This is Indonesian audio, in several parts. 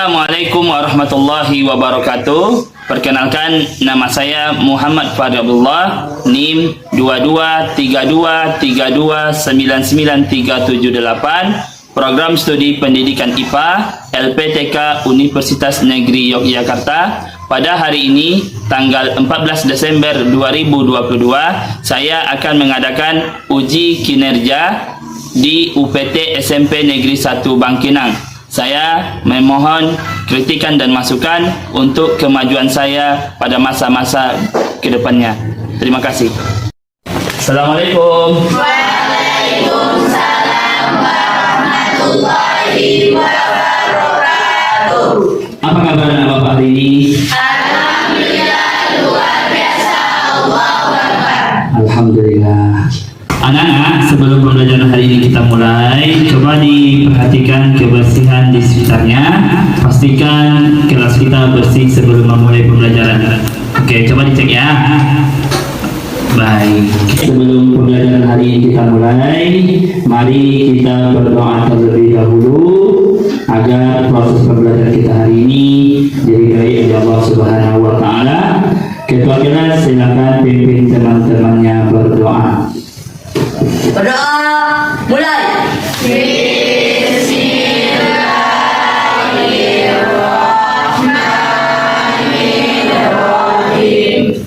Assalamualaikum warahmatullahi wabarakatuh. Perkenalkan, nama saya Muhammad Fadli Abdullah, NIM 223232993778, Program Studi Pendidikan IPA LPTK Universitas Negeri Yogyakarta. Pada hari ini, tanggal 14 Desember 2022, saya akan mengadakan uji kinerja di UPT SMP Negeri 1 Bangkinang. Saya memohon kritikan dan masukan untuk kemajuan saya pada masa-masa ke depannya. Terima kasih. Assalamualaikum. Waalaikumsalam warahmatullahi wabarakatuh. Apa kabar Bapak hari ini? Alhamdulillah, luar biasa. Allahu Akbar. Alhamdulillah. Anak-anak, sebelum pembelajaran hari ini kita mulai, coba diperhatikan kebersihan di sekitarnya. Pastikan kelas kita bersih sebelum memulai pembelajaran. Oke, coba dicek ya. Baik. Sebelum pembelajaran hari ini kita mulai, mari kita berdoa terlebih dahulu agar proses pembelajaran kita hari ini diridhai oleh Allah Subhanahu wa taala. Ketua kelas silakan pimpin teman-temannya berdoa. Berdoa mulai. Bismillahirrahmanirrahim.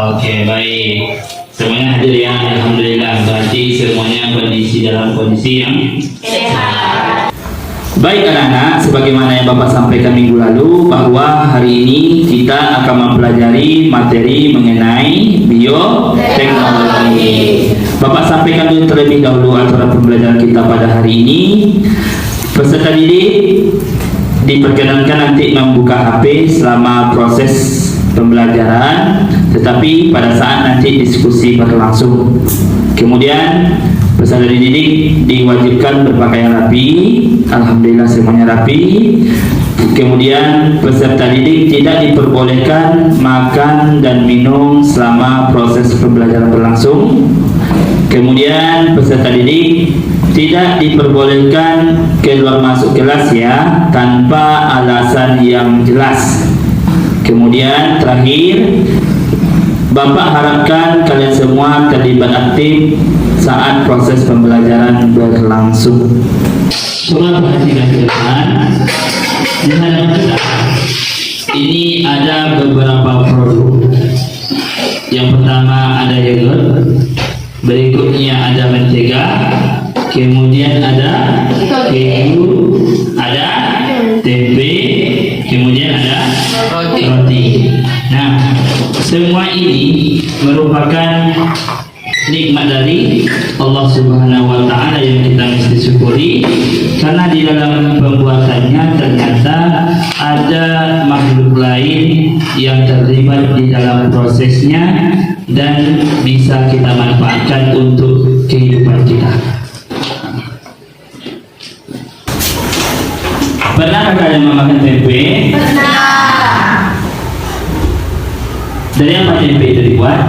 Oke, baik. Semuanya hadir ya, alhamdulillah. Berarti semuanya kondisi dalam kondisi yang sehat. Baik anak-anak, sebagaimana yang Bapak sampaikan minggu lalu bahwa hari ini kita akan mempelajari materi mengenai bioteknologi. Bapak sampaikan dulu terlebih dahulu aturan pembelajaran kita pada hari ini. Peserta didik diperkenankan nanti membuka HP selama proses pembelajaran, tetapi pada saat nanti diskusi berlangsung. Kemudian peserta didik diwajibkan berpakaian rapi. Alhamdulillah semuanya rapi. Kemudian peserta didik tidak diperbolehkan makan dan minum selama proses pembelajaran berlangsung. Kemudian peserta didik tidak diperbolehkan keluar masuk kelas ya tanpa alasan yang jelas. Kemudian terakhir, Bapak harapkan kalian semua terlibat aktif saat proses pembelajaran berlangsung. Coba perhatikan ke depan. Di hadapan kita ini ada beberapa produk. Yang pertama ada yogurt, berikutnya ada mentega, kemudian ada keju, ada tempe, kemudian ada roti. Nah, semua ini merupakan nikmat dari Allah Subhanahu wa taala yang kita mesti syukuri, karena di dalam pembuatannya ternyata ada makhluk lain yang terlibat di dalam prosesnya dan bisa kita manfaatkan untuk kehidupan kita. Pernah kalian memakan tempe? Pernah. Dari apa tempe itu dibuat?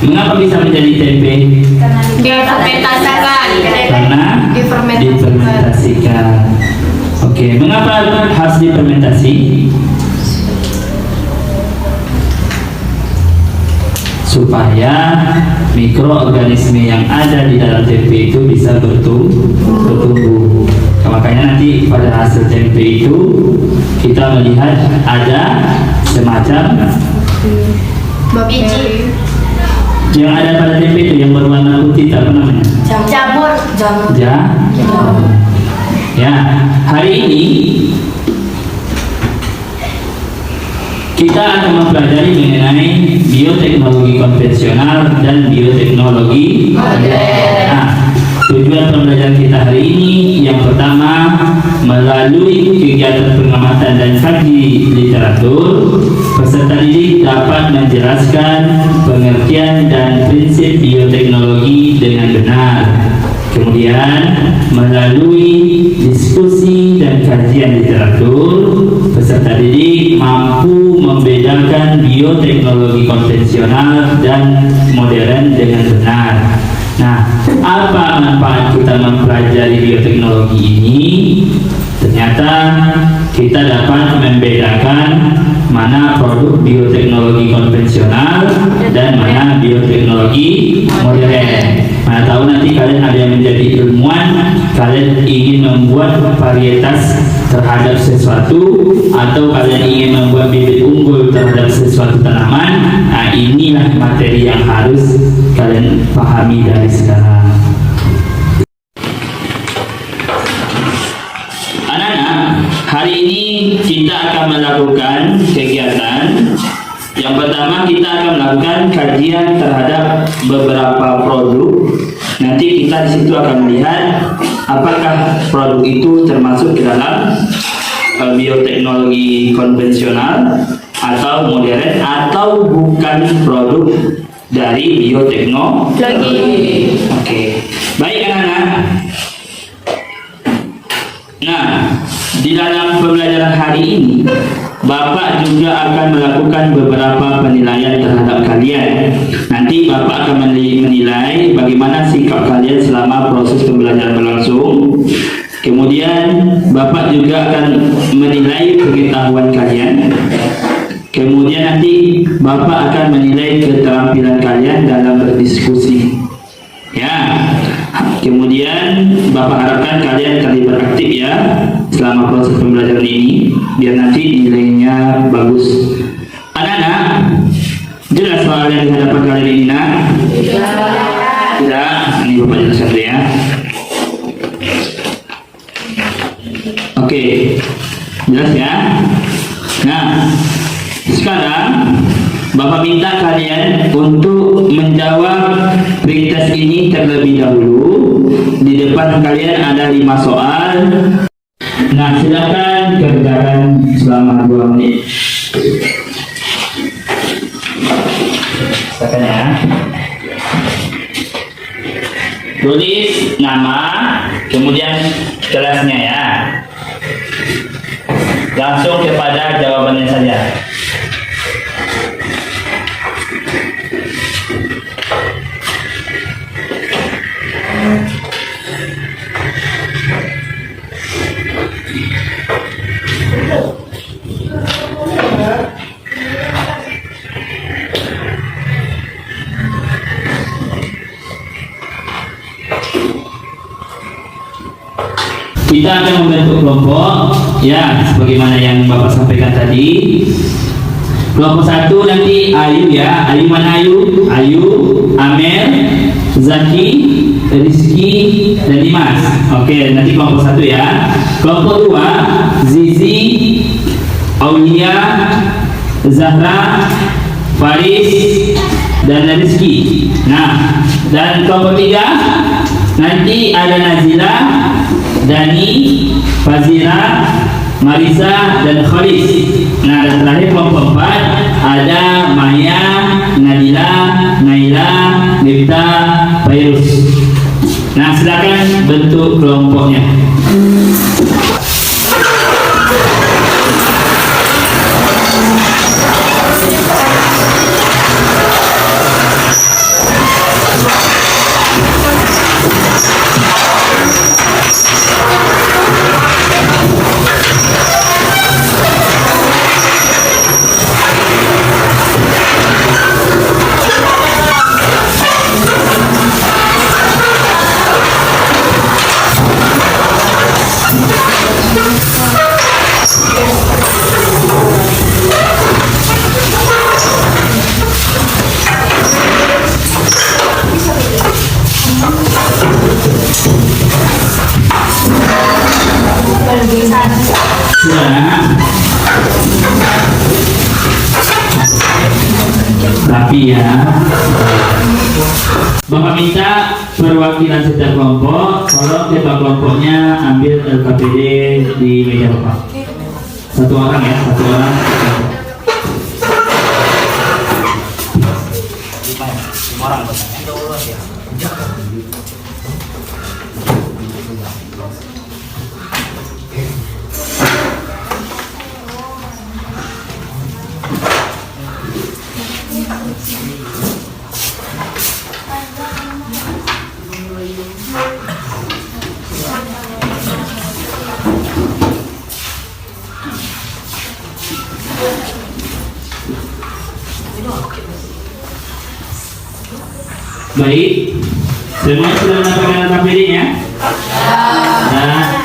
Mengapa bisa menjadi tempe? Difermentasikan. Karena difermentasikan. Oke, mengapa harus difermentasi? Supaya mikroorganisme yang ada di dalam tempe itu bisa bertumbuh. Makanya nanti pada hasil tempe itu kita melihat ada semacam biji. Yang ada pada tempe itu yang berwarna putih, apa namanya? Jamur. Ya, hari ini Kita akan mempelajari mengenai bioteknologi konvensional dan bioteknologi modern. Nah, tujuan pembelajaran kita hari ini yang pertama, melalui kegiatan pengamatan dan kaji literatur, peserta didik dapat menjelaskan pengertian dan prinsip bioteknologi dengan benar. Kemudian, melalui diskusi dan kajian literatur, peserta didik mampu membedakan bioteknologi konvensional dan modern dengan benar. Nah, apa manfaat kita mempelajari bioteknologi ini? Ternyata kita dapat membedakan mana produk bioteknologi konvensional dan mana bioteknologi modern. Mana tahu nanti kalian ada yang menjadi ilmuwan, kalian ingin membuat varietas terhadap sesuatu, atau kalian ingin membuat bibit unggul terhadap sesuatu tanaman. Nah, inilah materi yang harus kalian pahami dari sekarang. Anak-anak, hari ini kita akan melakukan kegiatan. Yang pertama, kita akan melakukan kajian terhadap beberapa produk. Nanti kita di situ akan melihat apakah produk itu termasuk ke dalam bioteknologi konvensional atau modern, atau bukan produk dari bioteknologi. Oke. Baik anak-anak. Nah, di dalam pembelajaran hari ini, Bapak juga akan melakukan beberapa penilaian terhadap kalian. Nanti Bapak akan menilai bagaimana sikap kalian selama proses pembelajaran berlangsung. Kemudian Bapak juga akan menilai pengetahuan kalian. Kemudian nanti Bapak akan menilai keterampilan kalian dalam berdiskusi. Ya. Kemudian Bapak harapkan kalian terlibat aktif ya selama proses pembelajaran ini, biar nanti nilainya bagus. Anak-anak, jelas soal yang di hadapan kalian ini, nak? Tidak. Ini Bapak jelaskan dulu ya. Oke, jelas ya. Nah, sekarang Bapak minta kalian untuk menjawab pretest ini terlebih dahulu. Di depan kalian ada 5 soal. Nah, silakan kerjakan selama 2 menit. Silakan ya. Tulis nama, kemudian kelasnya ya. Langsung kepada jawabannya saja. Kita akan membentuk kelompok ya, sebagaimana yang Bapak sampaikan tadi. Kelompok 1 nanti Ayu ya. Ayu mana Ayu? Ayu, Amer, Zaki, Rizky, dan Dimas. Oke, nanti kelompok 1 ya. Kelompok 2 Zizi, Aulia, Zahra, Faris, dan Rizky. Nah, dan kelompok 3 nanti ada Nazila, Dani, Fazira, Marisa, dan Khalis. Nah, dan terakhir kelompok 4 ada Maya, Nadila, Naila, Nifta, Fairuz. Nah, silakan bentuk kelompoknya. rapi ya. Bapak minta perwakilan setiap kelompok, tolong ketua kelompoknya ambil LKPD di meja Bapak. Satu orang ya, satu orang. Lima orang ya. Baik, semua sudah mendapatkan LKPD-nya? Nah,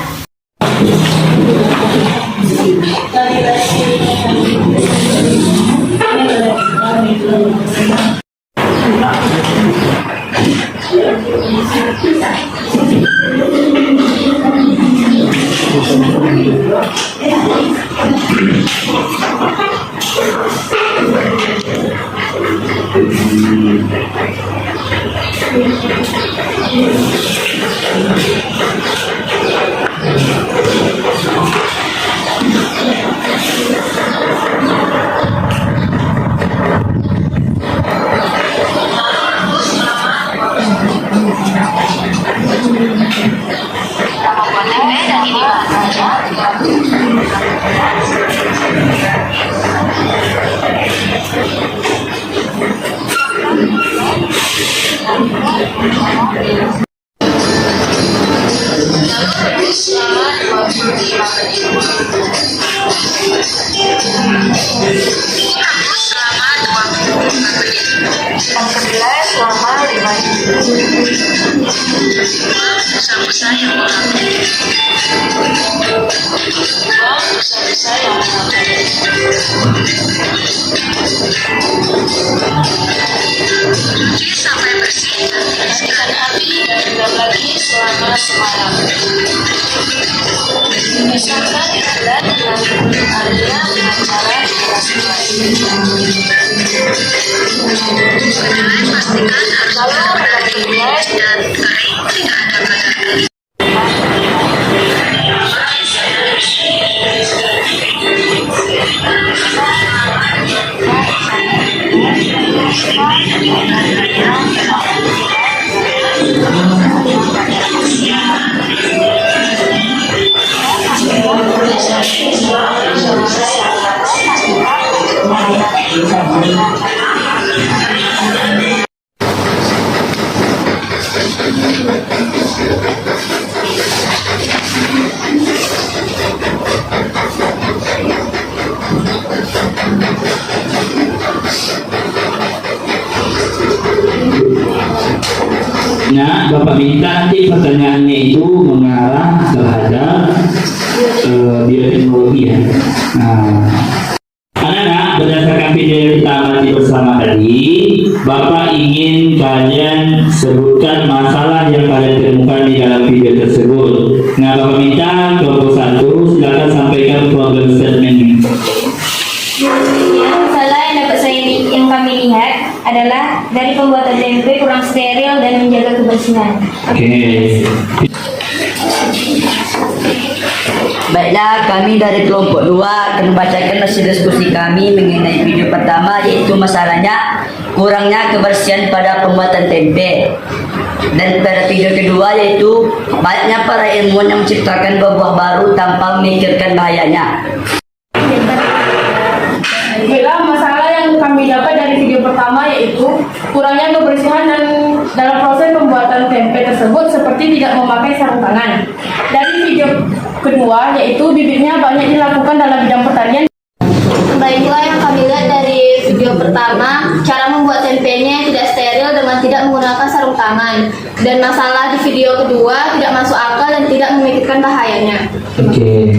Cuci sampai bersih dan tiriskan api dan diam lagi selama semalam. Misalkan bulan dengan area dengan cara keras-keras. Kedelai pastikan harus benar-benar dingin dan kering, tidak ada kadar. Nah, Bapak minta nanti pertanyaannya itu mengarah terhadap bioteknologi ya. Nah, anak-anak, berdasarkan video yang kita amati bersama tadi, Bapak ingin kalian sebutkan masalah yang kalian temukan di dalam video tersebut. Nah, Bapak minta kelompok 1 silakan sampaikan problem statement. Masalah yang kami lihat adalah dari pembuatan tempe kurang steril dan menjaga kebersihan. Oke. Baiklah, kami dari kelompok 2 akan membacakan hasil diskusi kami mengenai video pertama, yaitu masalahnya kurangnya kebersihan pada pembuatan tempe. Dan pada video kedua yaitu banyaknya para ilmuwan yang menciptakan buah baru tanpa memikirkan bahayanya. Baiklah, masalah yang kami dapat dari video pertama yaitu kurangnya kebersihan dan dalam proses pembuatan tempe tersebut seperti tidak memakai sarung tangan. Dari video kedua yaitu bibitnya banyak dilakukan dalam bidang pertanian. Baiklah, yang kami lihat dari video pertama, cara membuat tempenya tidak steril dengan tidak menggunakan sarung tangan. Dan masalah di video kedua tidak masuk akal dan tidak memikirkan bahayanya. Oke.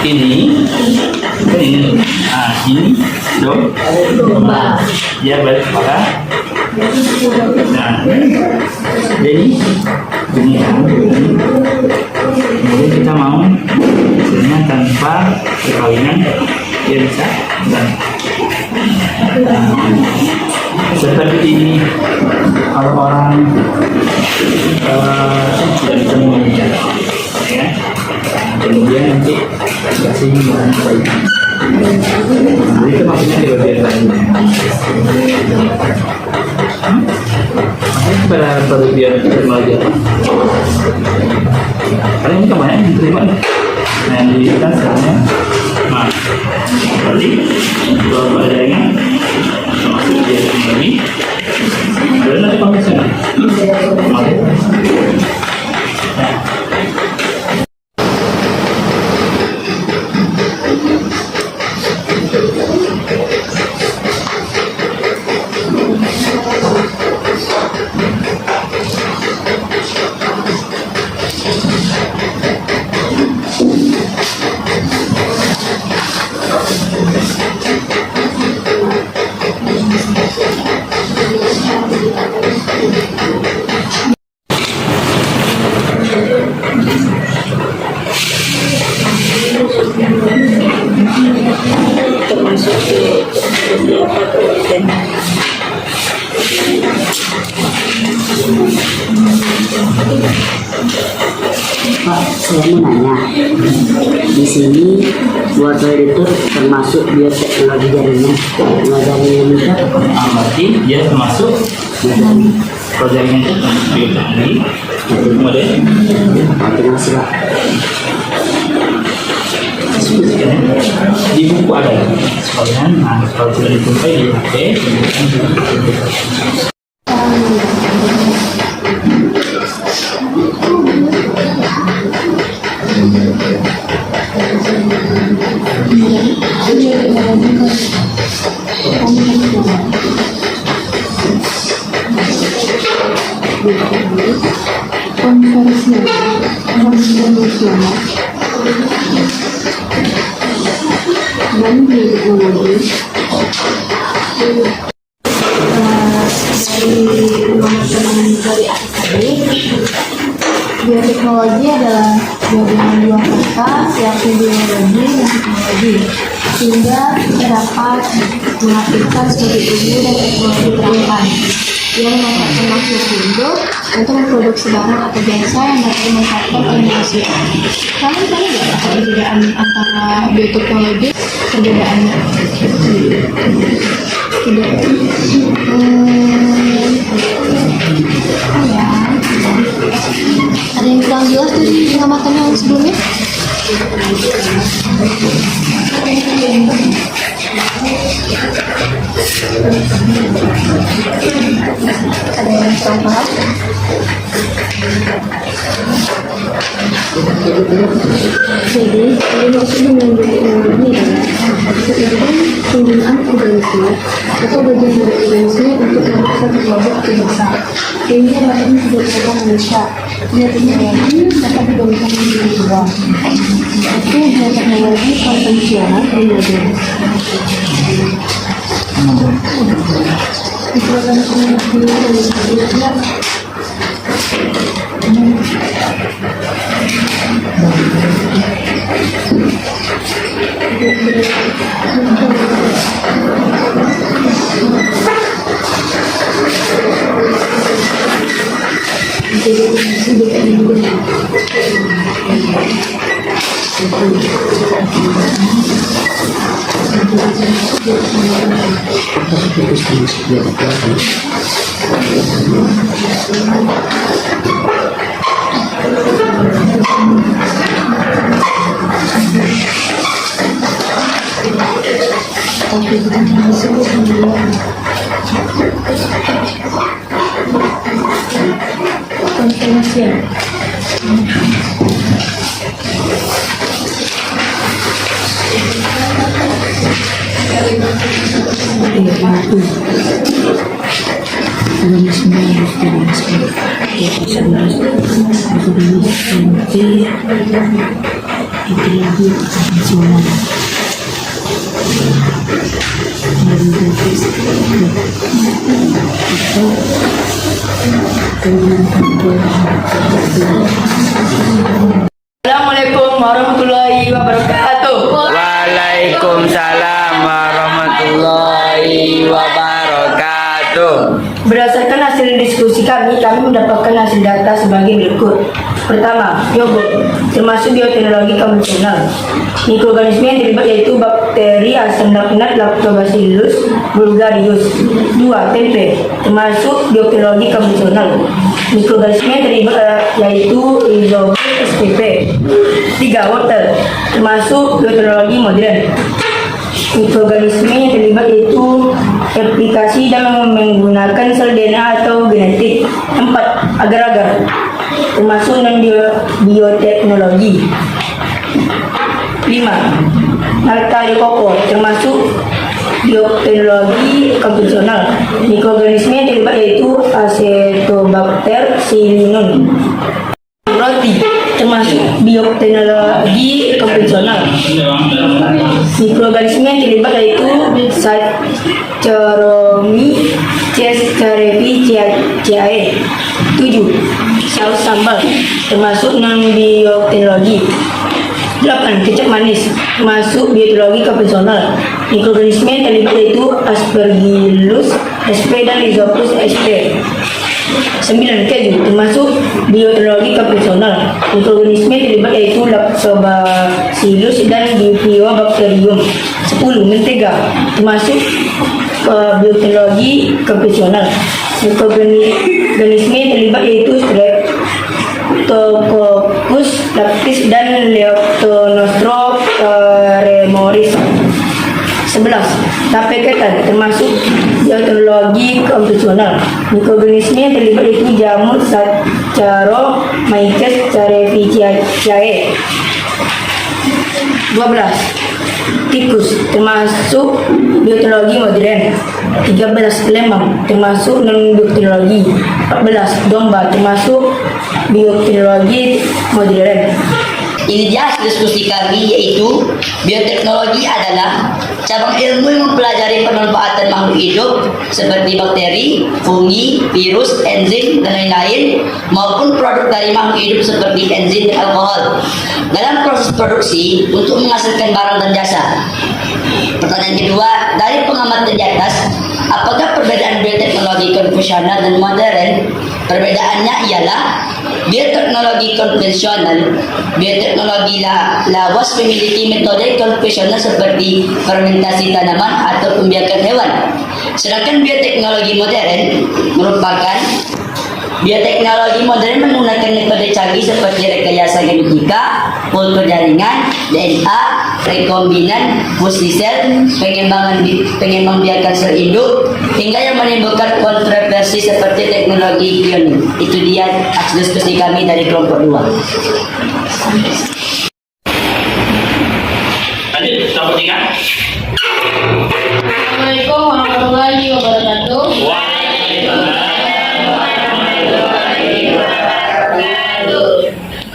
ini domba. Dia berkepala. Nah, jadi ini kan. Jadi kita mau hasilnya tanpa perkawinan dia bisa dan seperti ini kalau orang tidak bisa mengejar ya, kemudian nanti kasih bahan baik. Jadi itu maksudnya di bagian lain. Maksudnya pada bagian terima. Karena ini kebanyakan yang diterima nih. Nah yang dilihat sebenarnya, nah berarti kalau ada yang masuk dia kembali, ada nanti pemisahan. Pak, saya mau nanya, di sini wortel itu termasuk bioteknologi jaringan. Nah, jaringan itu apa? Berarti dia termasuk kalau jaringan itu termasuk bioteknologi model. Terima kasih, Pak. Di buku ada sekalian. Nah kalau sudah ditumpai di HP Bioteknologi adalah gabungan dua kata yakni biologi dan teknologi sehingga dapat mengartikan sebagai ilmu dan teknologi terangkat yang memanfaatkan makhluk hidup untuk memproduksi barang atau jasa yang dapat memanfaatkan kehasil. Kalian tahu nggak apa perbedaan antara bioteknologi perbedaannya? Tidak. Ya. Ada yang kurang jelas dari pengamatan yang sebelumnya? Ada yang kurang paham? Jadi, maksud dengan bioteknologi adalah penggunaan organisme atau bagian dari organisme untuk membuat sebuah kebiasaan sehingga dapat memproduksikan manusia. Bioteknologi dapat digunakan menjadi dua, yaitu bioteknologi konvensional dan modern. Assalamualaikum warahmatullahi wabarakatuh. Waalaikumsalam warahmatullahi wabarakatuh. Berdasarkan hasil diskusi kami mendapatkan hasil data sebagai berikut. Pertama, yogurt, termasuk bioteknologi konvensional. Mikroorganisme yang terlibat yaitu bakteri, asam laknat, lactobacillus bulgarius. 2. Tempe, termasuk bioteknologi konvensional. Mikroorganisme yang terlibat yaitu Rhizopus spp. 3. Wortel, termasuk bioteknologi modern. Mikroorganisme yang terlibat yaitu replikasi dan menggunakan sel DNA atau genetik. 4. Agar-agar, termasuk non bioteknologi. 5. Nalka koko, termasuk bioteknologi konvensional. Mikroorganisme yang terlibat yaitu Acetobacter pseudomonas. Roti, termasuk bioteknologi konvensional. Mikroorganisme yang terlibat yaitu Saccharomyces cerevisiae. 7. Saus sambal, termasuk non bioteknologi. 8. Kecap manis, termasuk bioteknologi konvensional. Mikroorganisme yang terlibat yaitu Aspergillus sp dan Rhizopus sp. 9. Keju, termasuk bioteknologi konvensional. Mikroorganisme yang terlibat yaitu Lactobacillus dan Bifidobacterium. 10. Mentega, termasuk bioteknologi konvensional. Mikroorganisme yang terlibat yaitu Streptococcus lactis dan Leptonostrocremoris. 11. Tape ketan, termasuk bioteknologi konvensional. Mikroorganisme yang terlibat yaitu jamur Saccharomyces cerevisiae. 12. Tikus, termasuk bioteknologi modern. 13. Lemang, termasuk non bioteknologi. 14. Domba, termasuk bioteknologi modern. Ini dia hasil diskusi kami, yaitu bioteknologi adalah cabang ilmu yang mempelajari pemanfaatan makhluk hidup seperti bakteri, fungi, virus, enzim, dan lain-lain, maupun produk dari makhluk hidup seperti enzim dan alkohol dalam proses produksi untuk menghasilkan barang dan jasa. Pertanyaan kedua, dari pengamatan di atas, apakah perbedaan bioteknologi konvensional dan modern? Perbedaannya ialah bioteknologi konvensional, bioteknologi lawas memiliki metode konvensional seperti fermentasi tanaman atau pembiakan hewan. Sedangkan bioteknologi modern merupakan bioteknologi modern menggunakan metode canggih seperti rekayasa genetika, kultur jaringan, DNA, rekombinan, fusli sel, pengembang biakan sel induk, hingga yang menimbulkan kontroversi seperti teknologi kloning. Itu dia hasil diskusi kami dari kelompok 2. Lanjut, kelompok 3. Assalamualaikum warahmatullahi wabarakatuh.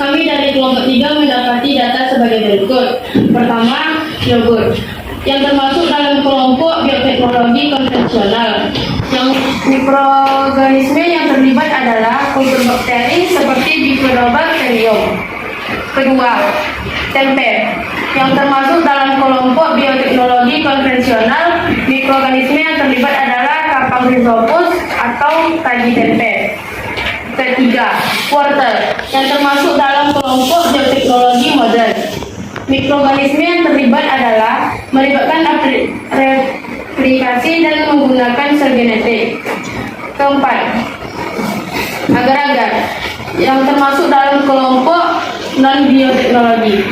Kami dari kelompok 3 mendapati data sebagai berikut. Pertama, yogurt, yang termasuk dalam kelompok bioteknologi konvensional. Yang mikroorganisme yang terlibat adalah kultur bakteri seperti Bifidobacterium. Kedua, tempe, yang termasuk dalam kelompok bioteknologi konvensional. Mikroorganisme yang terlibat adalah Kapang Rhizopus atau taji tempe. Ketiga, wortel, yang termasuk dalam kelompok bioteknologi modern. Mikroorganisme yang terlibat adalah melibatkan replikasi dan menggunakan sel genetik. Keempat, agar-agar, yang termasuk dalam kelompok non bioteknologi.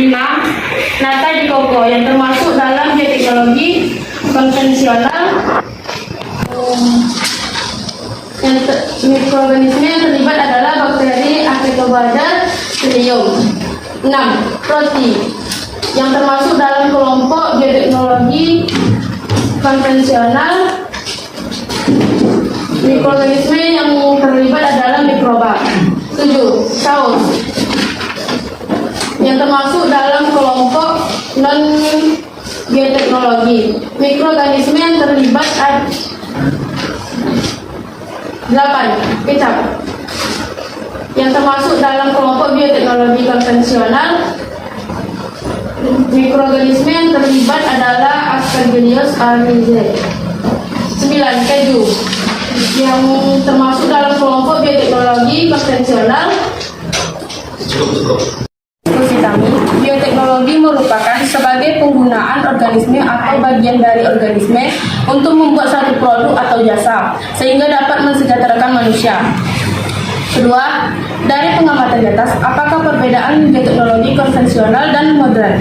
5. Nata di koko, yang termasuk dalam bioteknologi konvensional. Mikroorganisme yang terlibat adalah bakteri Acetobacter pseudomonas. 6. Roti, yang termasuk dalam kelompok bioteknologi konvensional. Mikroorganisme yang terlibat adalah mikroba. 7. Saus, yang termasuk dalam kelompok non bioteknologi. Mikroorganisme yang terlibat 8. Kecap yang termasuk dalam kelompok bioteknologi konvensional. Mikroorganisme yang terlibat adalah Aspergillus aeruginosa. 9. Keju yang termasuk dalam kelompok bioteknologi konvensional. Vitamin. Bioteknologi merupakan sebagai penggunaan organisme atau bagian dari organisme untuk membuat satu produk atau jasa sehingga dapat mensejahterakan manusia. Kedua, dari pengamatan di atas, apakah perbedaan bioteknologi konvensional dan modern?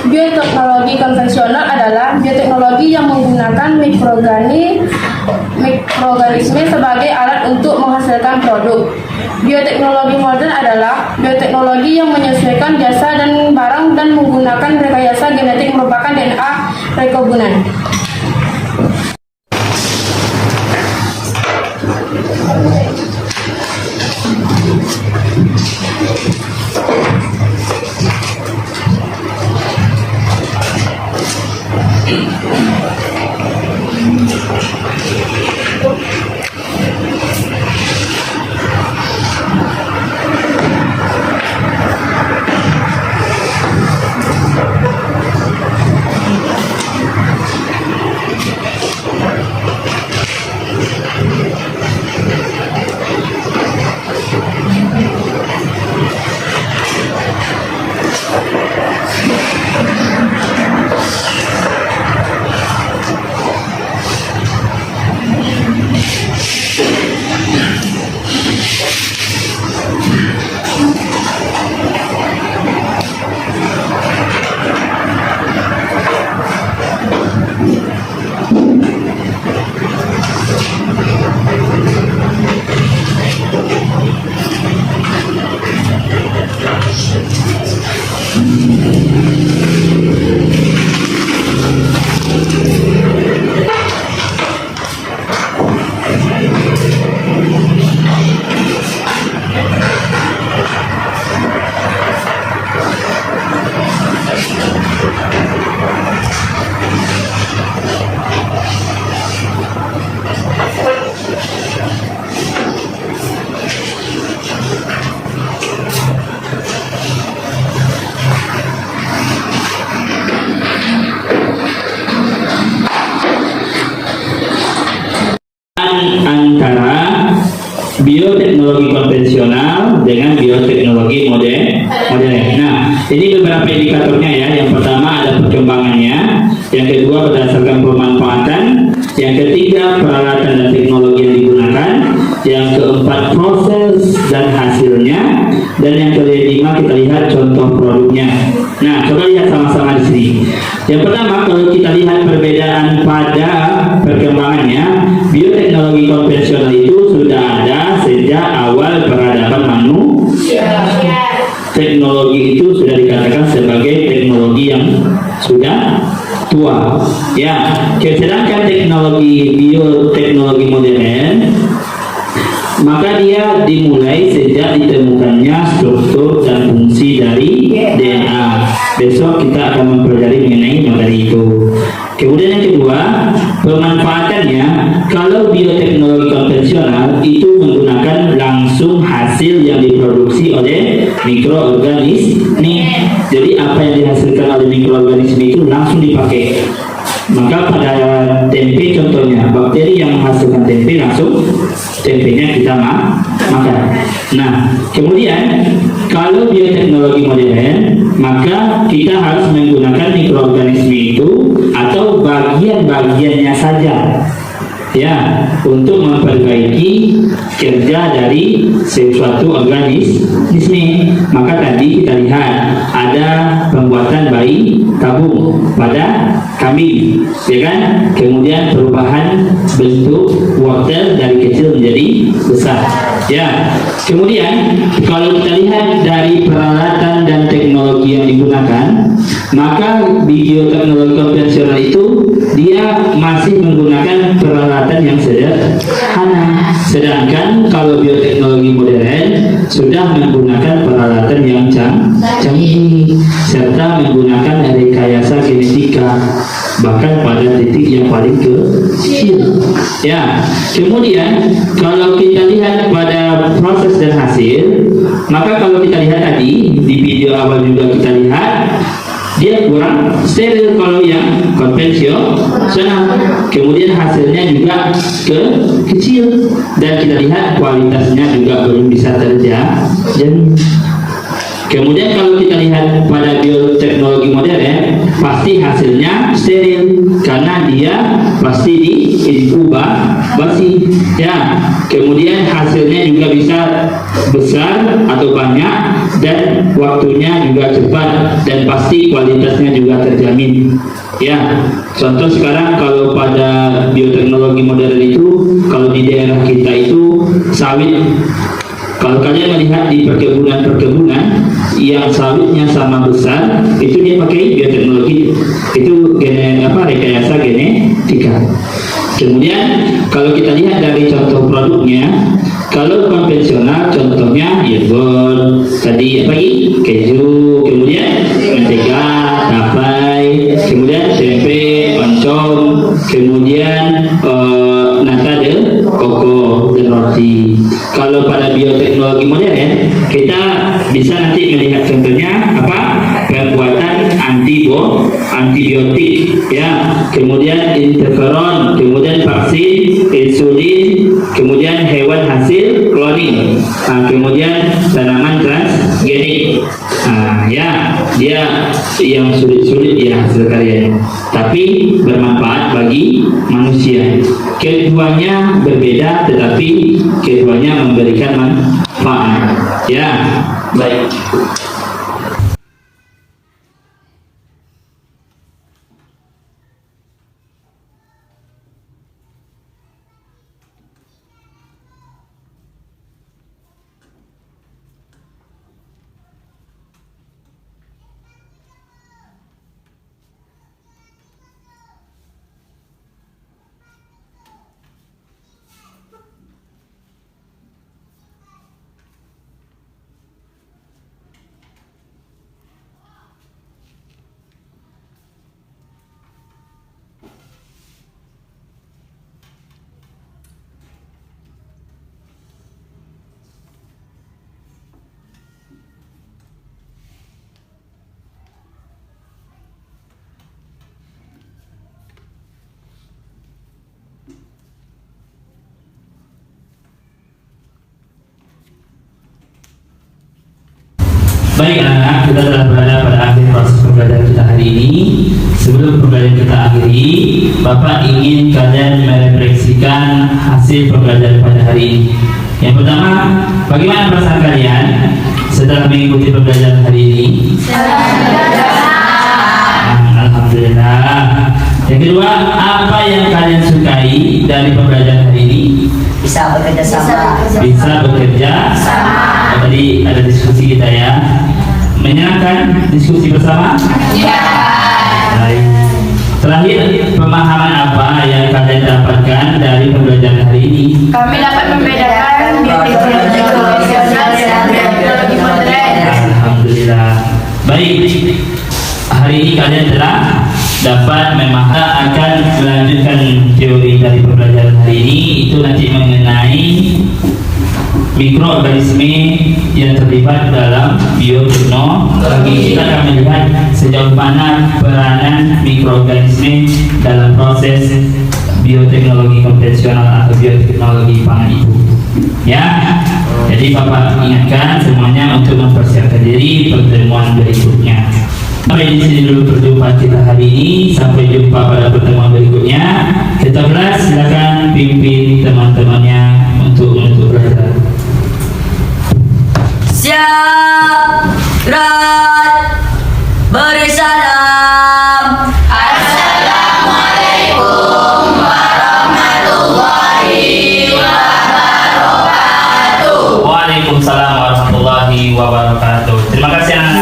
Bioteknologi konvensional adalah bioteknologi yang menggunakan mikroorganisme sebagai alat untuk menghasilkan produk. Bioteknologi modern adalah bioteknologi yang menyesuaikan jasa dan barang dan menggunakan rekayasa genetik merupakan DNA rekombinant. Antara bioteknologi konvensional dengan bioteknologi modern. Nah, ini beberapa indikatornya ya. Yang pertama ada perkembangannya, yang kedua berdasarkan pemanfaatan, yang ketiga peralatan dan teknologi yang digunakan, yang keempat proses dan hasilnya, dan yang kelima kita lihat contoh produknya. Nah, coba lihat sama-sama di sini. Yang pertama, kalau kita lihat perbedaan pada perkembangannya, bioteknologi konvensional itu sudah ada sejak awal peradaban manusia. Teknologi itu sudah dikatakan sebagai teknologi yang sudah tua. Ya, sedangkan teknologi bioteknologi modern, maka dia dimulai sejak ditemukannya struktur dan fungsi dari DNA. Besok kita akan mempelajari mengenai materi itu. Kemudian yang kedua, pemanfaatannya. Kalau bioteknologi konvensional itu menggunakan langsung hasil yang diproduksi oleh mikroorganisme. Jadi apa yang dihasilkan oleh mikroorganisme itu langsung dipakai. Maka pada tempe contohnya, bakteri yang menghasilkan tempe langsung tempenya kita makan. Nah, kemudian kalau bioteknologi modern, maka kita harus menggunakan mikroorganisme itu atau bagian-bagiannya saja, ya, untuk memperbaiki kerja dari sesuatu organisme. Maka tadi kita lihat ada pembuatan bayi tabung pada kambing, ya kan? Kemudian perubahan bentuk wortel dari kecil menjadi besar, ya. Kemudian kalau kita lihat dari peralatan dan teknologi yang digunakan, maka bioteknologi konvensional itu dia masih menggunakan peralatan yang sederhana, sedangkan kalau bioteknologi modern sudah menggunakan peralatan yang canggih serta menggunakan rekayasa genetika bahkan pada titik yang paling kecil. Ya, kemudian kalau kita lihat pada proses dan hasil, maka kalau kita lihat tadi di video awal juga kita lihat dia kurang steril kalau yang konvensional. Kemudian hasilnya juga kecil dan kita lihat kualitasnya juga belum bisa terjamin. Kemudian kalau kita lihat pada bioteknologi modern, pasti hasilnya steril karena dia pasti diinkubasi. Ya, kemudian hasilnya juga bisa besar atau banyak dan waktunya juga cepat dan pasti kualitasnya juga terjamin. Ya, contoh sekarang kalau pada bioteknologi modern itu, kalau di daerah kita itu sawit. Kalau kalian melihat di perkebunan yang sawitnya sama besar, itu dia pakai bioteknologi, itu rekayasa genetika. Kemudian kalau kita lihat dari contoh produknya, kalau konvensional contohnya yogurt, tadi keju, kemudian mentega, tapai, kemudian tempe, oncom, kemudian nata de koko dan roti. Kalau pada bioteknologi modern, kita bisa nanti melihat contohnya pembuatan antibiotik, ya, kemudian interferon, kemudian vaksin, insulin, kemudian hewan hasil cloning, kemudian tanaman transgenik. Ya, dia yang sulit-sulit ya hasil karyanya, tapi bermanfaat bagi manusia. Keduanya berbeda, tetapi keduanya memberikan manfaat. Ya, baik. Baik anak-anak, kita telah berada pada akhir proses pembelajaran kita hari ini. Sebelum pembelajaran kita akhiri, Bapak ingin kalian merefleksikan hasil pembelajaran pada hari ini. Yang pertama, bagaimana perasaan kalian setelah mengikuti pembelajaran hari ini? Alhamdulillah. Yang kedua, apa yang kalian sukai dari pembelajaran hari ini? Bisa bekerja sama. Bisa bekerja sama. Tadi ada diskusi kita ya. Menyenangkan diskusi bersama? Ya. Baik. Terakhir, pemahaman apa yang kalian dapatkan dari pembelajaran hari ini? Kami dapat membedakan bioteknologi konvensional dan bioteknologi modern. Alhamdulillah. Baik. Hari ini kalian telah dapat akan melanjutkan teori dari pembelajaran hari ini, itu nanti mengenai mikroorganisme yang terlibat dalam bioteknologi. Kita akan melihat sejauh mana peranan mikroorganisme dalam proses bioteknologi konvensional atau bioteknologi pangan itu. Ya, jadi Bapak ingatkan semuanya untuk mempersiapkan diri pertemuan berikutnya. Sampai di sini dulu perjumpaan kita hari ini. Sampai jumpa pada pertemuan berikutnya. Kita silakan pimpin teman-temannya untuk belajar. Siap, gerak, beri salam. Assalamualaikum warahmatullahi wabarakatuh. Waalaikumsalam warahmatullahi wabarakatuh. Terima kasih anak-anak.